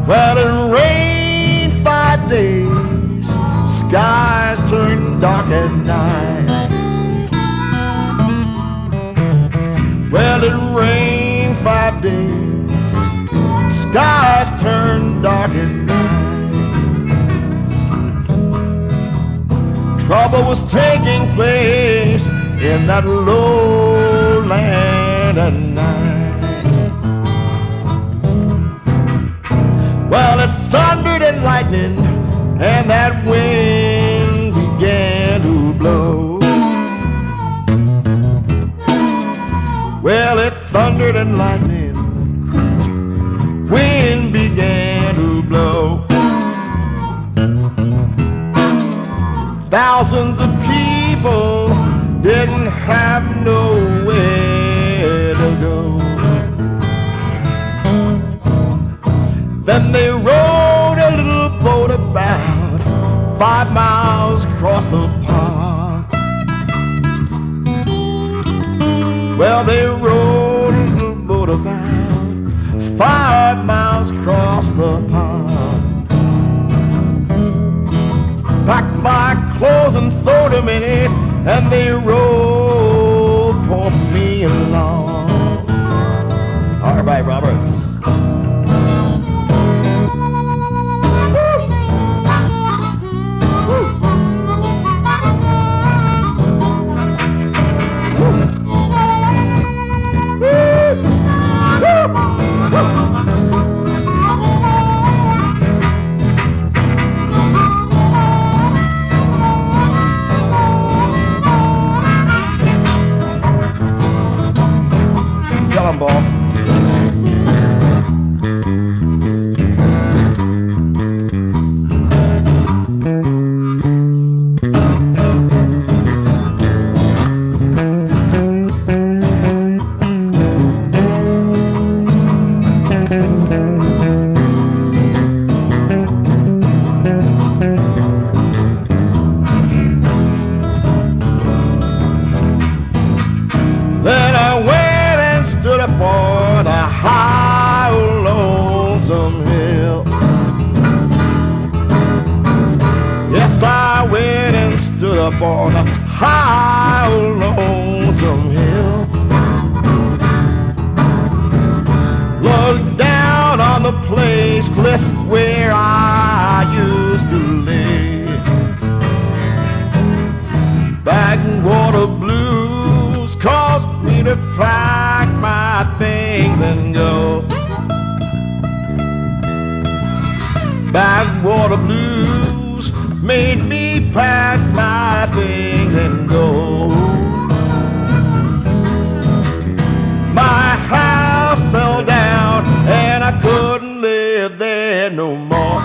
Well, it rained 5 days, skies turned dark as night. Well, it rained 5 days, skies turned dark as night. Trouble was taking place in that lowland at night. Well, it thundered and lightning, and that wind began to blow. Well, it thundered and lightning, wind began to blow. Thousands of people didn't have nowhere to go. Then they rowed a little boat about 5 miles across the pond. Well, they rowed a little boat about 5 miles across the pond. Packed my clothes and threw them in it, and they rowed for me along. All right, Robert. Tell 'em, Bob. Then I went and stood upon a high, lonesome hill. Yes, I went and stood upon a high, lonesome hill. Looked down on the place, cliff where I used to live. Backwater Blues caused me to pack my things and go. Backwater Blues made me pack my things and go. My house fell down and I couldn't live there no more.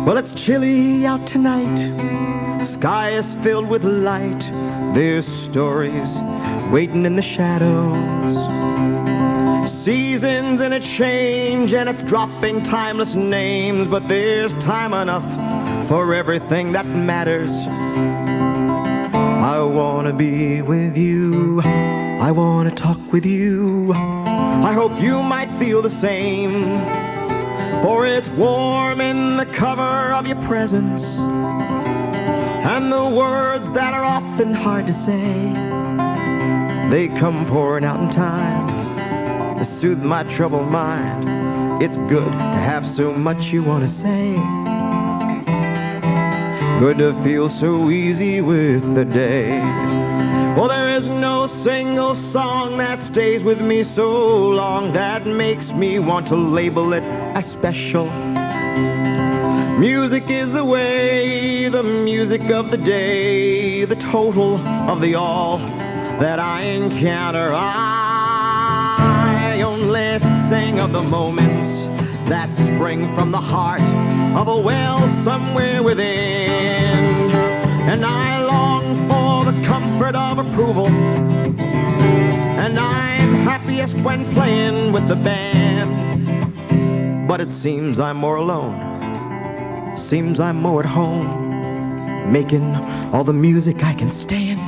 Well, it's chilly out tonight, sky is filled with light. There's stories waiting in the shadows. Seasons in a change and it's dropping timeless names, but there's time enough for everything that matters. I wanna be with you, I wanna talk with you. I hope you might feel the same, for it's warm in the cover of your presence, and the words that are often hard to say, they come pouring out in time to soothe my troubled mind. It's good to have so much you want to say, good to feel so easy with the day. Well, there is no single song that stays with me so long that makes me want to label it as special. Music is the way, the music of the day, the total of the all that I encounter. I only sing of the moments that spring from the heart of a well somewhere within. approval. And I'm happiest when playing with the band. But it seems I'm more alone. Seems I'm more at home, making all the music I can stand,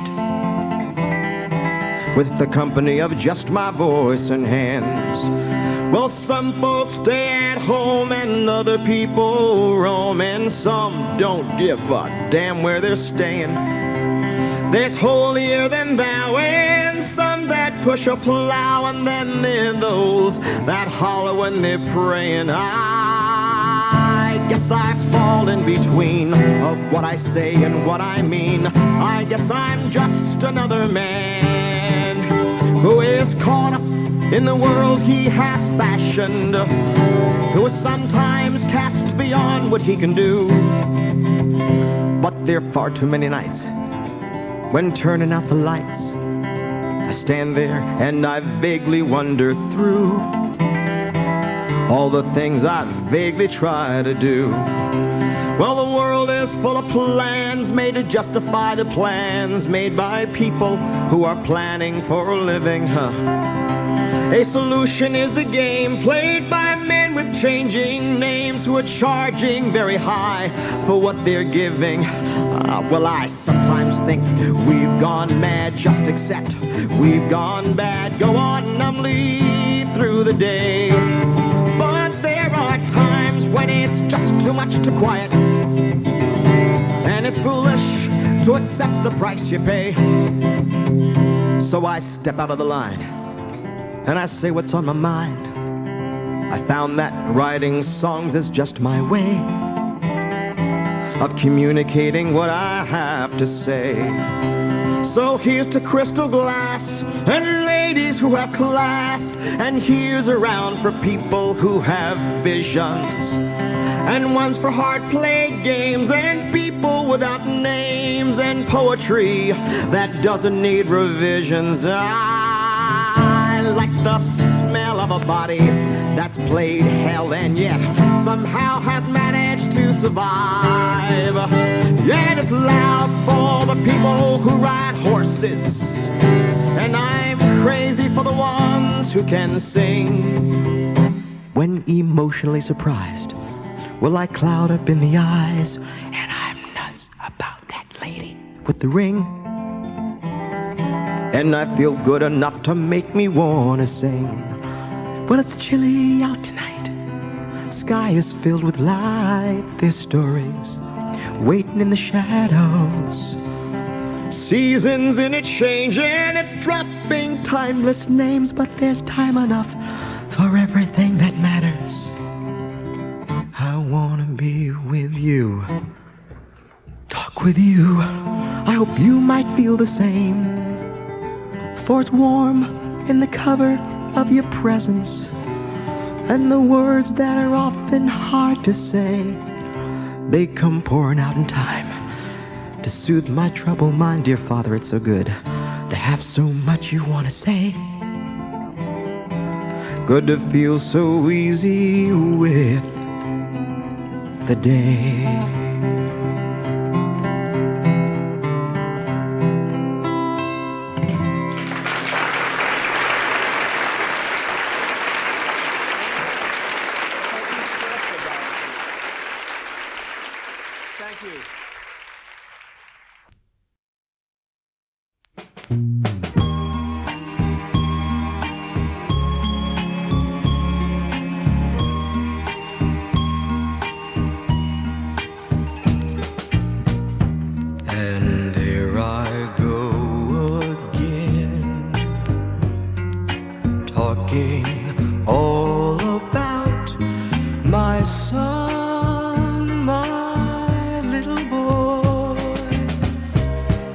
with the company of just my voice and hands. Well, some folks stay at home and other people roam, and some don't give a damn where they're staying. There's holier than thou and some that push a plow, and then there are those that holler when they're praying. I guess I fall in between of what I say and what I mean. I guess I'm just another man who is caught up in the world he has fashioned, who is sometimes cast beyond what he can do. But there are far too many nights when turning out the lights, I stand there and I vaguely wonder through all the things I vaguely try to do. Well, the world is full of plans made to justify the plans made by people who are planning for a living, A solution is the game played by men with changing names who are charging very high for what they're giving. Well, I sometimes think we've gone mad, just accept we've gone bad. Go on numbly through the day. But there are times when it's just too much to quiet, and it's foolish to accept the price you pay. So I step out of the line and I say what's on my mind. I found that writing songs is just my way of communicating what I have to say. So here's to crystal glass and ladies who have class, and here's around for people who have visions, and one's for hard-played games and people without names, and poetry that doesn't need revisions. I like the smell of a body that's played hell and yet somehow has managed to survive. Yet it's loud for the people who ride horses, and I'm crazy for the ones who can sing. When emotionally surprised, will I cloud up in the eyes, and I'm nuts about that lady with the ring. And I feel good enough to make me wanna sing. Well, it's chilly out tonight. Sky is filled with light. There's stories waiting in the shadows. Seasons in it change and it's dropping timeless names, but there's time enough for everything that matters. I wanna be with you, talk with you. I hope you might feel the same, for it's warm in the cover of your presence, and the words that are often hard to say, they come pouring out in time to soothe my troubled mind. Dear Father, it's so good to have so much you want to say. Good to feel so easy with the day. Thank you. And there I go again, talking all about my son, my little boy.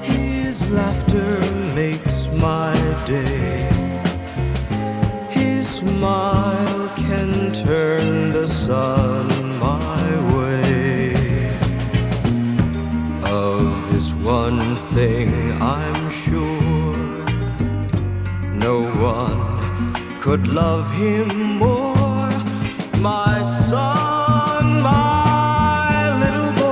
His laughter makes my day. His smile can turn the sun my way. Of this one thing I'm sure, no one could love him more. My son, my little boy.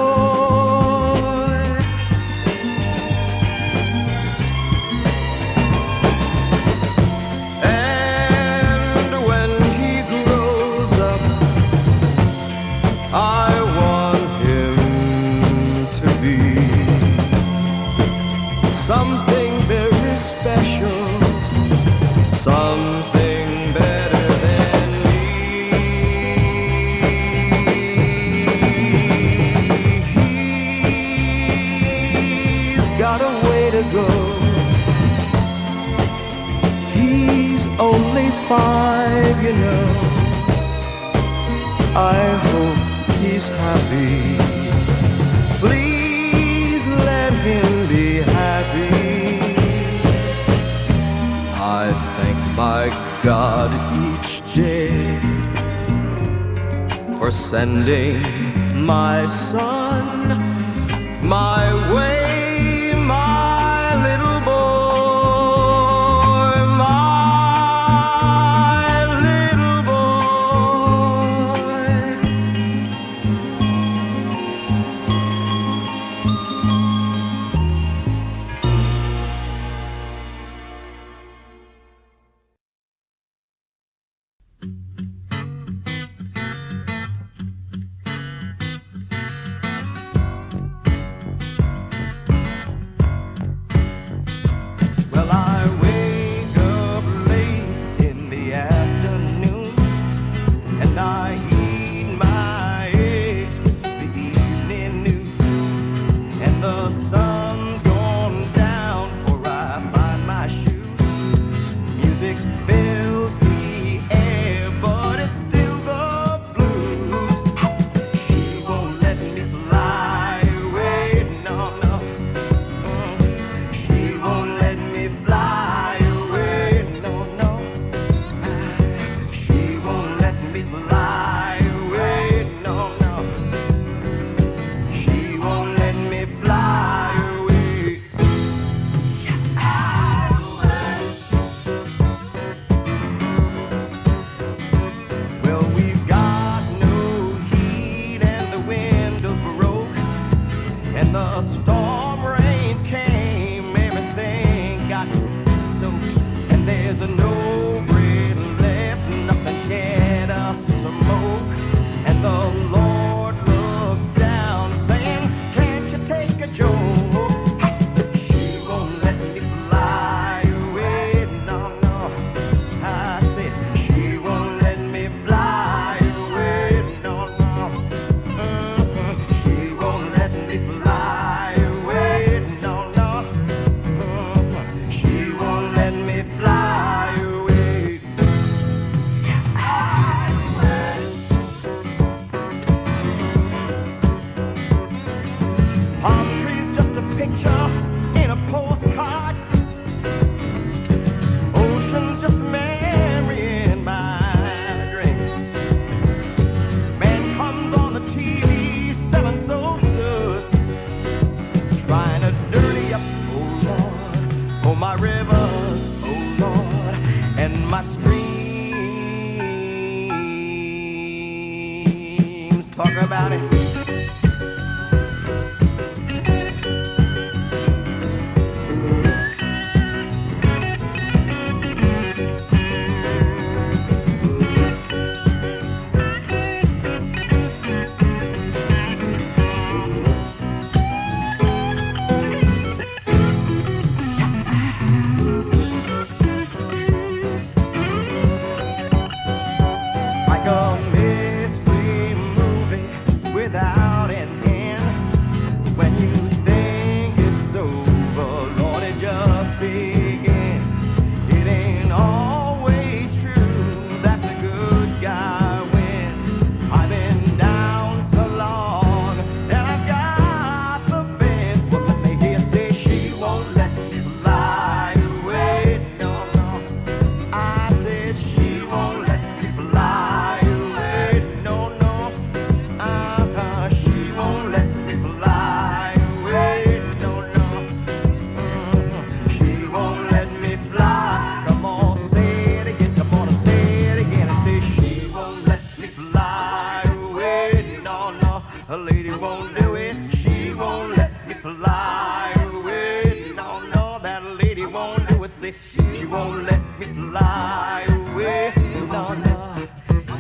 got a way to go. He's only 5, you know. I hope he's happy. Please let him be happy. I thank my God each day for sending my son my way, my little boy, my little boy. Well, I wake up late in the afternoon, and I eat my eggs with the evening news. And the sun's gone down before I find my shoes. Music fills the air, but it's still the blues. She won't let me fly away, no, no. She won't let me fly away, no, no. She won't let me fly away, no, no. She won't let me fly away. Well, we've got no heat and the windows broke, and the storm rains came, everything got soaked, and there's no bread left, nothing can smoke. And the Lord looks down, saying, can't you take a joke? She won't let me fly away, no, no. I said, she won't let me fly away, no, no. She won't let me fly away, no, no. She won't let me fly away. Palm trees just a picture in a postcard. Ocean's just a memory in my dreams. Man comes on the TV selling soap suits, trying to dirty up, oh Lord, oh my rivers, oh Lord, and my streams. Talking about it. Like a mystery movie without an end. When you think it's over, Lord, it just begins. It ain't always true that the good guy wins. I've been down so long, and I've got the bends. Well, let me hear you say she won't let me fly away, no, no. I said she won't let me fly away, no, no. She won't let me fly away, no, no. She won't let me fly. Come on, say it again, come on and say it again. And say she won't let me fly away, no, no. A lady won't do it. She won't let me fly away, no, no. That lady won't do it. Say she won't let me fly away, no, no.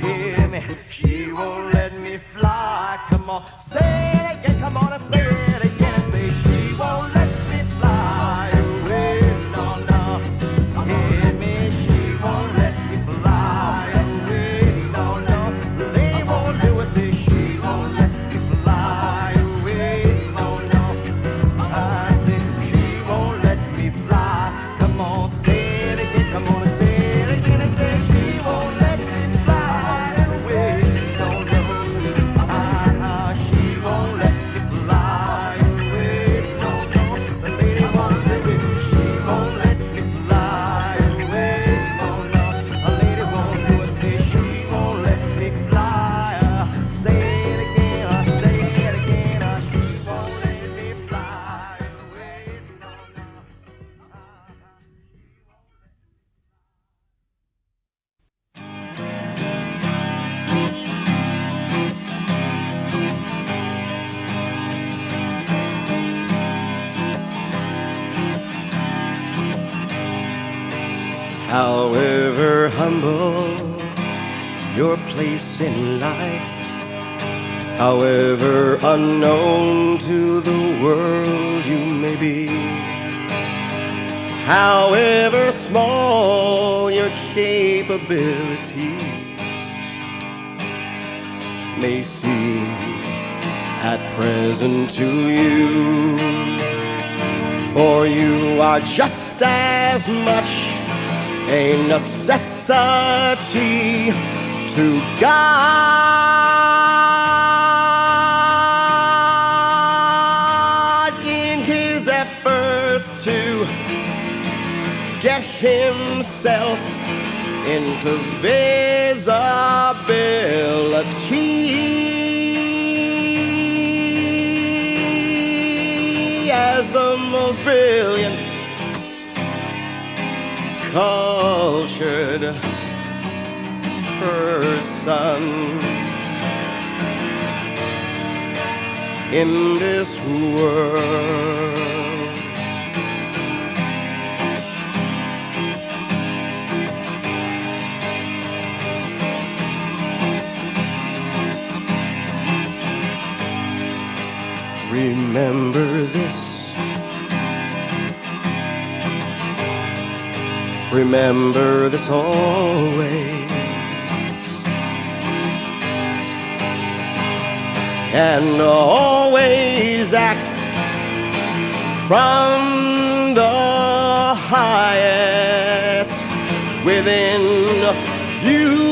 Hear me, she won't let me fly. Come on, say it again, come on and say it again. And say she won't let me fly away, no, no. Hear me, she won't let me fly away, no, no. They won't do it. Say she won't let me fly away, no, no. I say she However humble your place in life, however unknown to the world you may be, however small your capabilities may seem at present to you, for you are just as much a necessity to God in his efforts to get himself into visibility as the most brilliant, cultured person in this world. Remember this. Remember this always. And always act from the highest within you.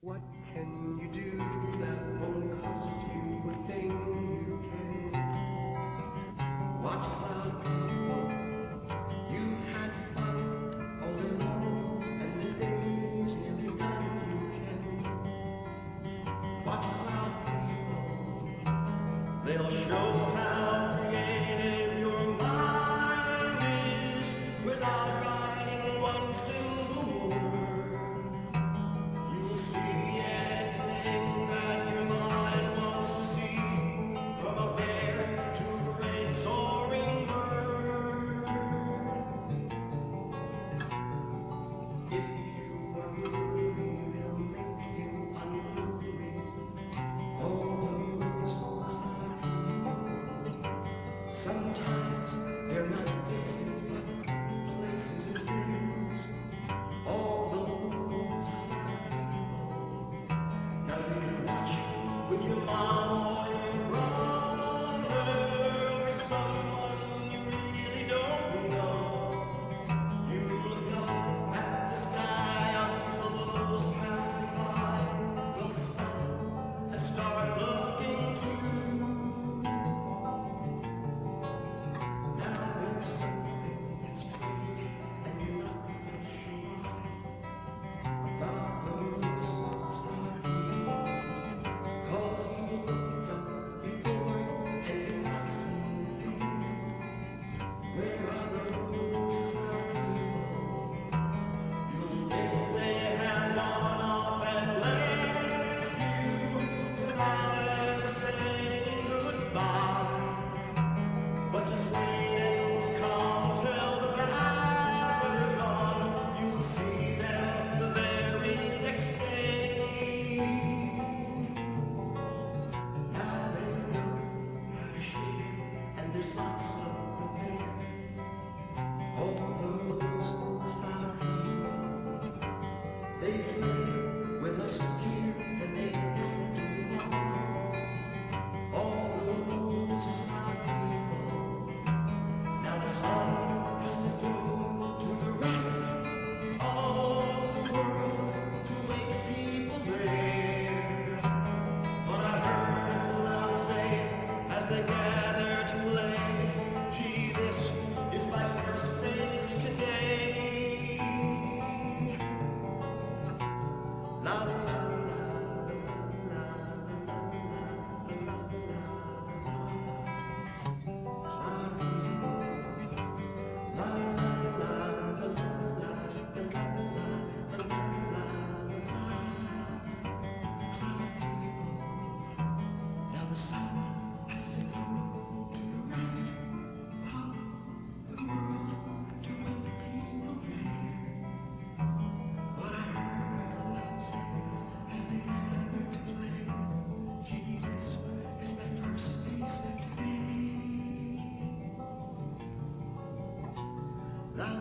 What can you do that won't cost you a thing? You can watch cloud people. You had fun all day long, and the day's nearly done. You can watch cloud people. They'll show how creative your mind is without writing one single word. You'll see anything that your mind wants to see, from a bear to a great soaring bird. If you are movie, they'll make you unruly. All those who are sometimes they're not faces, but places and things. All those now you can watch with your mom or your brother or someone you really don't know. You look up at the sky until those passing by will stop and start looking too. Now there's something that's strange and you're not really sure about those cause you looked up before and you've not seen a thing. Where are those people? You'll think they have gone off and left you without ever saying goodbye. But just wait and come till the bad weather's gone. You'll see them the very next day. Now they know how to shake, and there's lots of them there. All those cloud people, they play with us here, and they have to move on. All those cloud people. Now the sun has to go to the rest of the world to wake people there. But I heard the clouds say as they gather to play, gee, this is my birthday today. La la la now the sun has to go to the rest of the world to wake people there. But I heard the clouds say as they gather to play, gee, this is my first face today. La la la.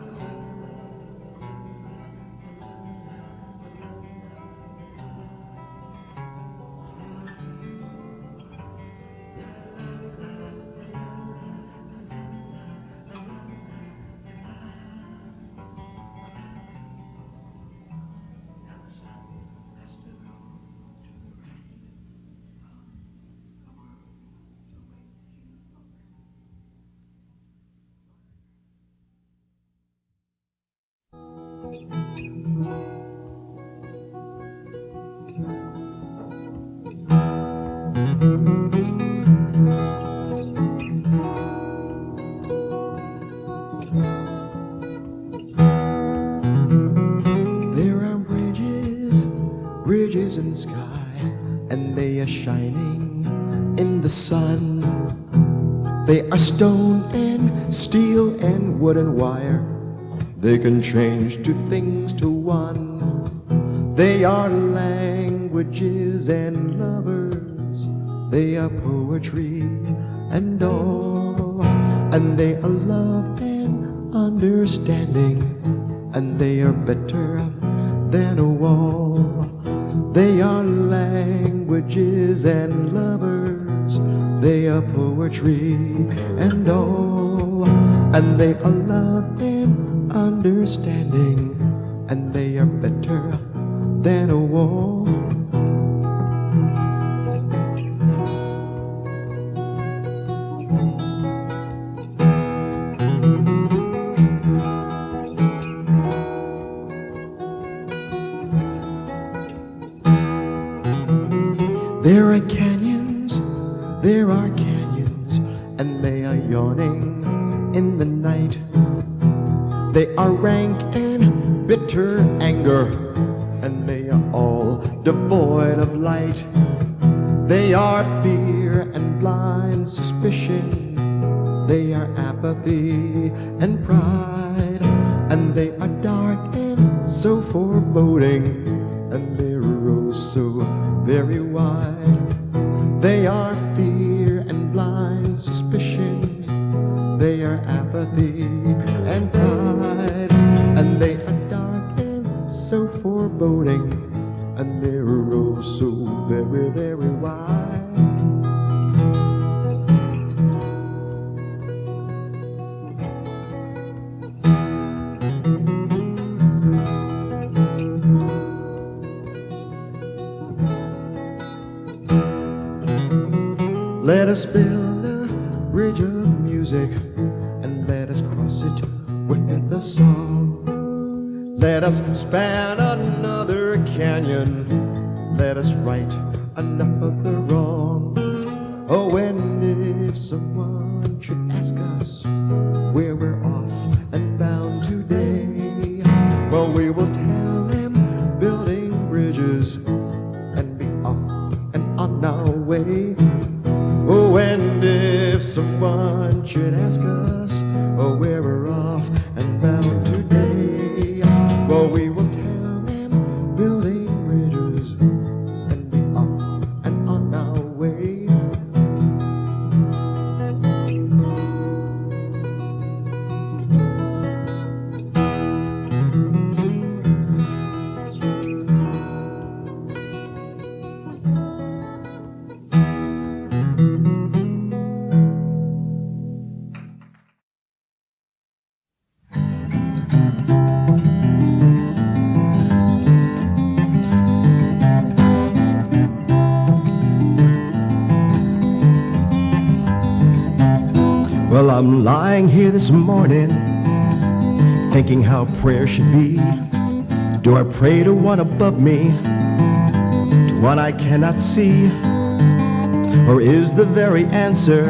There are bridges in the sky, and they are shining in the sun. They are stone and steel and wood and wire. They can change two things to one. They are languages and lovers. They are poetry and all. And they are love and understanding. And they are better than a wall. They are languages and lovers. They are poetry and all. And they are love and understanding. And they are better than a wall. yawning in the night. They are rank and bitter anger, and they are all devoid of light. They are fear and blind suspicion. They are apathy and pride, and they are dark and so foreboding, and their rows so very wide. They are fear and blind suspicion. They are apathy and pride, and they are dark and so foreboding, and their rows so very, very wide. Let us build a bridge of music, and let us cross it with a song. Let us span another canyon, let us right another wrong. Oh, and if someone should ask us where we're off and bound today, well, we will tell them building bridges and be off and on our way. Oh, and if someone should ask us, oh, where we're off and bound today, well, we will tell them building bridges and be off and on our way. Well, I'm lying here this morning, thinking how prayer should be. Do I pray to one above me, to one I cannot see? Or is the very answer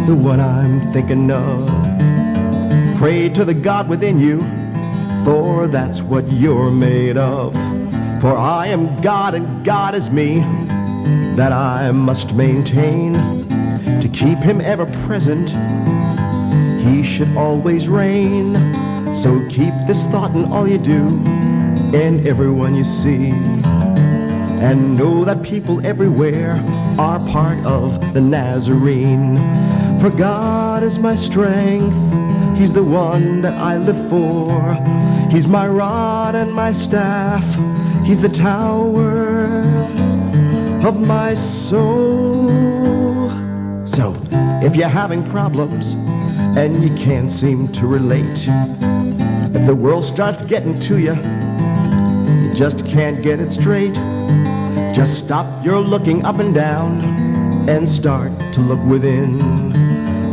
the one I'm thinking of? Pray to the God within you, for that's what you're made of. For I am God and God is me, that I must maintain. To keep him ever present, he should always reign. So keep this thought in all you do, and everyone you see. And know that people everywhere are part of the Nazerene. For God is my strength, he's the one that I live for. He's my rod and my staff, he's the tower of my soul. So, if you're having problems and you can't seem to relate, if the world starts getting to you, you just can't get it straight, just stop your looking up and down and start to look within.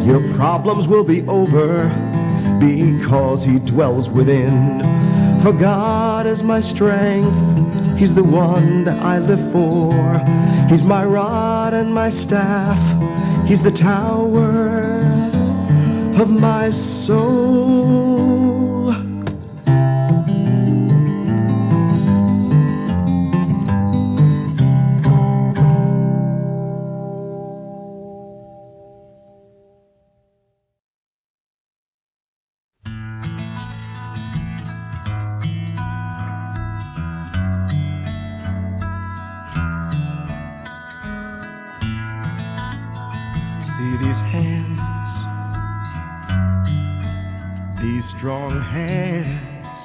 Your problems will be over because he dwells within. For God is my strength, he's the one that I live for. He's my rod and my staff, he's the tower of my soul. See these hands, these strong hands,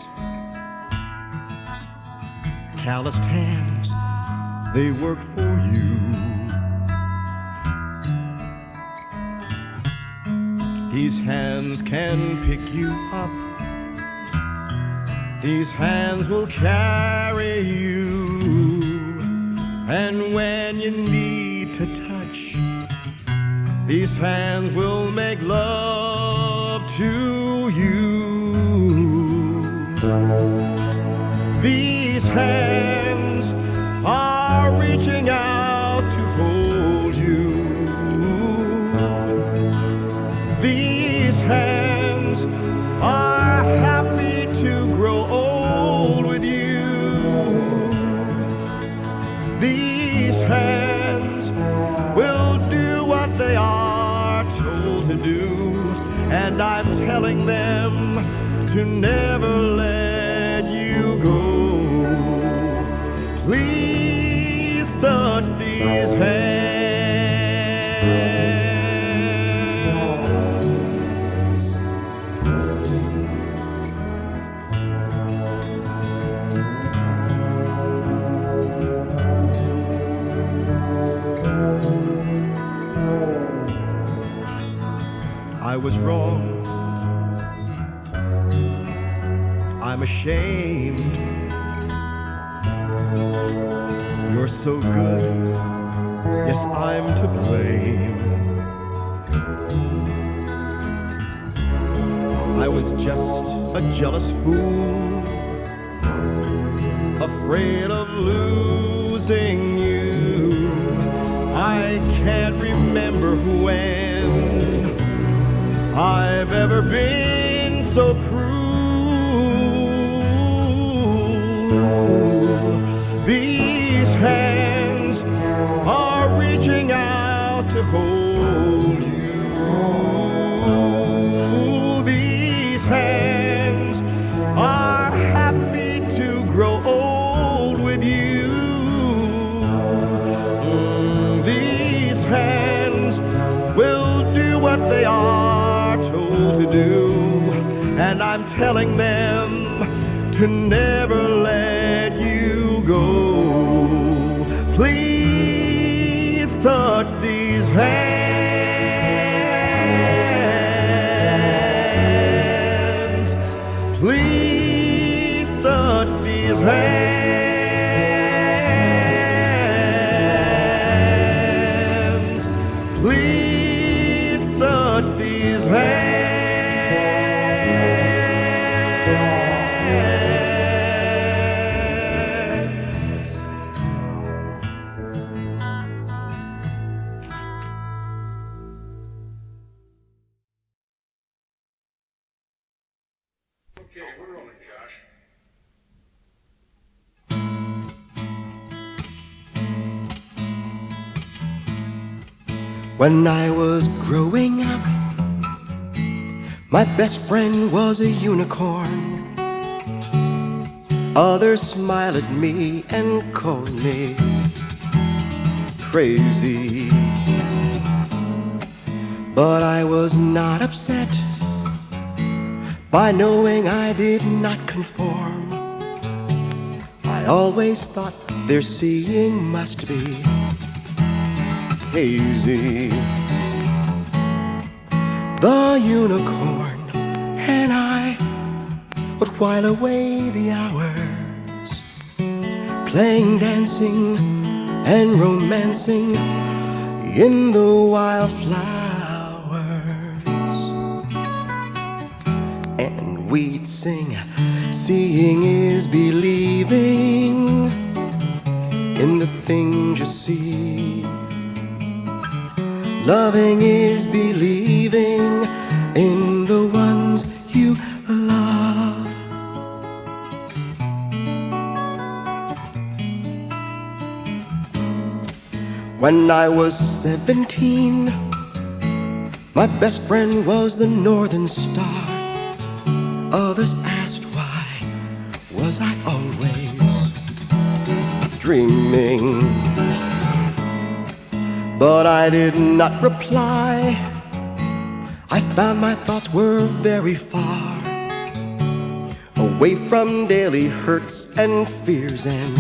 calloused hands, they work for you. These hands can pick you up, these hands will carry you, and when you need to touch, these hands will make love to you. These hands are reaching out to hold you. These hands are happy to grow old with you. These hands will do what they are told to do, and I'm telling them to never let you go. Please touch these hands. I was wrong. I'm ashamed. You're so good. Yes, I'm to blame. I was just a jealous fool, afraid of losing you. I can't remember when I've ever been so cruel. These hands are reaching out to hold you. These hands are happy to grow old with you. These hands will do what they are told to do, and I'm telling them to never let you go. Please touch these hands. Please touch these hands. Please touch these hands. Okay, we're rolling, Josh. When I was growing up, my best friend was a unicorn. Others smiled at me and called me crazy. But I was not upset by knowing I did not conform. I always thought their seeing must be hazy. The unicorn and I would while away the hours, playing, dancing, and romancing in the wildflowers. And we'd sing, seeing is believing in the things you see. Loving is believing in the ones you love. When I was 17, my best friend was the Northern Star. Others asked why was I always dreaming, but I did not reply. I found my thoughts were very far away from daily hurts and fears and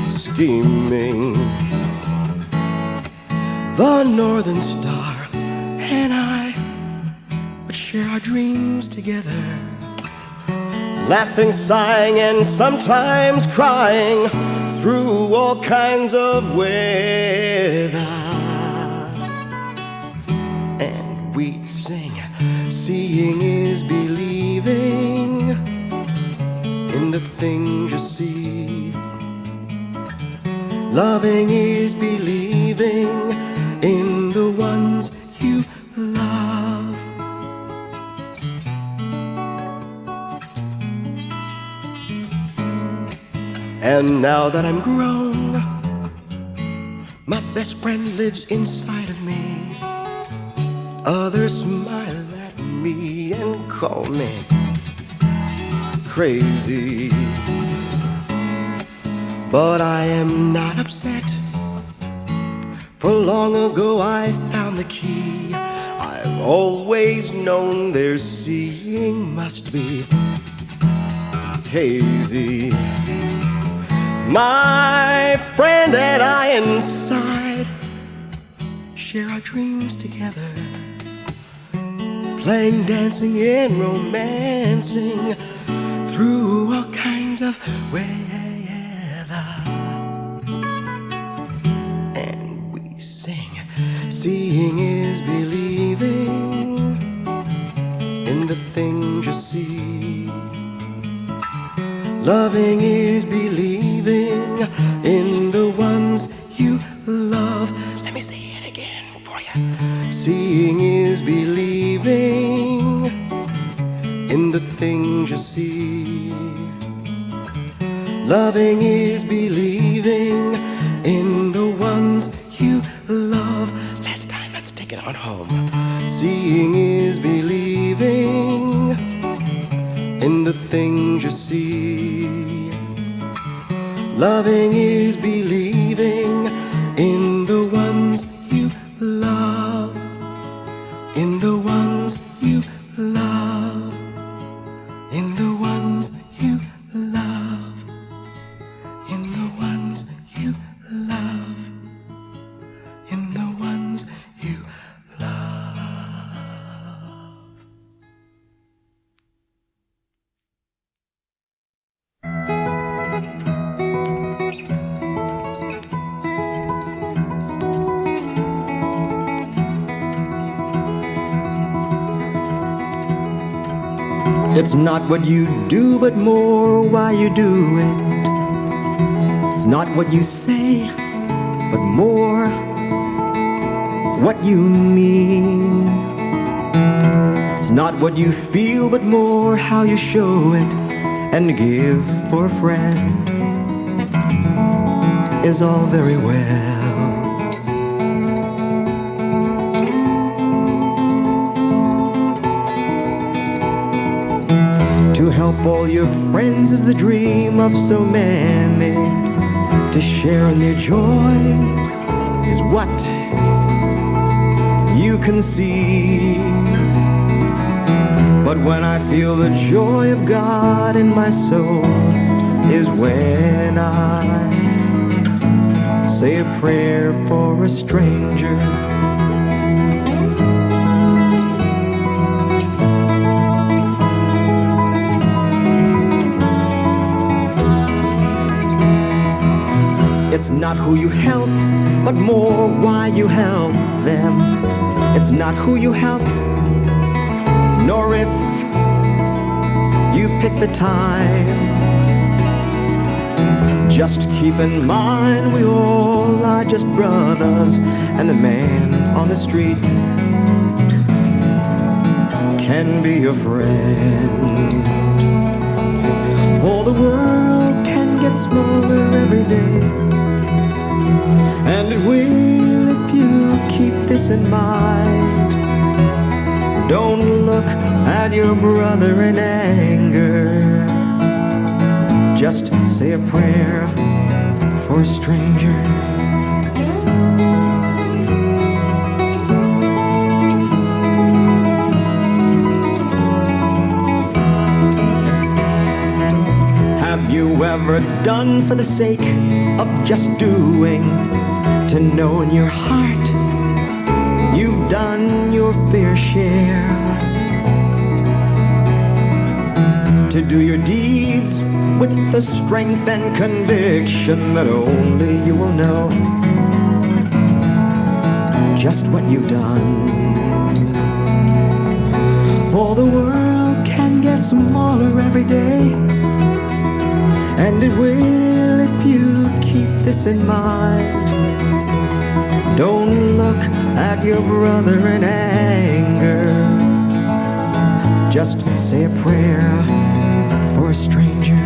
scheming. The Northern Star and I would share our dreams together, laughing, sighing, and sometimes crying through all kinds of weather. And we'd sing, seeing is believing in the things you see. Loving is believing in the ones you love. And now that I'm grown, my best friend lives inside of me. Others smile at me and call me crazy, but I am not upset, for long ago I found the key. I've always known their seeing must be hazy. My friend and I inside share our dreams together, playing, dancing, and romancing through all kinds of weather. And we sing, seeing is believing in the things you see. Loving is believing in the ones you love. Let me say it again for you. Seeing is believing in the things you see. Loving is believing in the ones you love. Last time, let's take it on home. Seeing is believing in the things you see. Loving is believing in the ones you love. In the ones you love. In the ones you love. In the ones you love. In the ones you love. It's not what you do, but more why you do it. It's not what you say, but more what you mean. It's not what you feel, but more how you show it and give for a friend is all very well. To help all your friends is the dream of so many. To share in their joy is what you conceive. But when I feel the joy of God in my soul is when I say a prayer for a stranger. It's not who you help, but more why you help them. It's not who you help, nor if you pick the time. Just keep in mind we all are just brothers, and the man on the street can be your friend. For the world can get smaller every day, and it will if you keep this in mind. Don't look at your brother in anger. Just say a prayer for a stranger. Have you ever done for the sake of just doing? To know in your heart you've done your fair share. To do your deeds with the strength and conviction that only you will know just what you've done. For the world can get smaller every day, and it will if you keep this in mind. Don't look at your brother in anger. Just say a prayer for a stranger.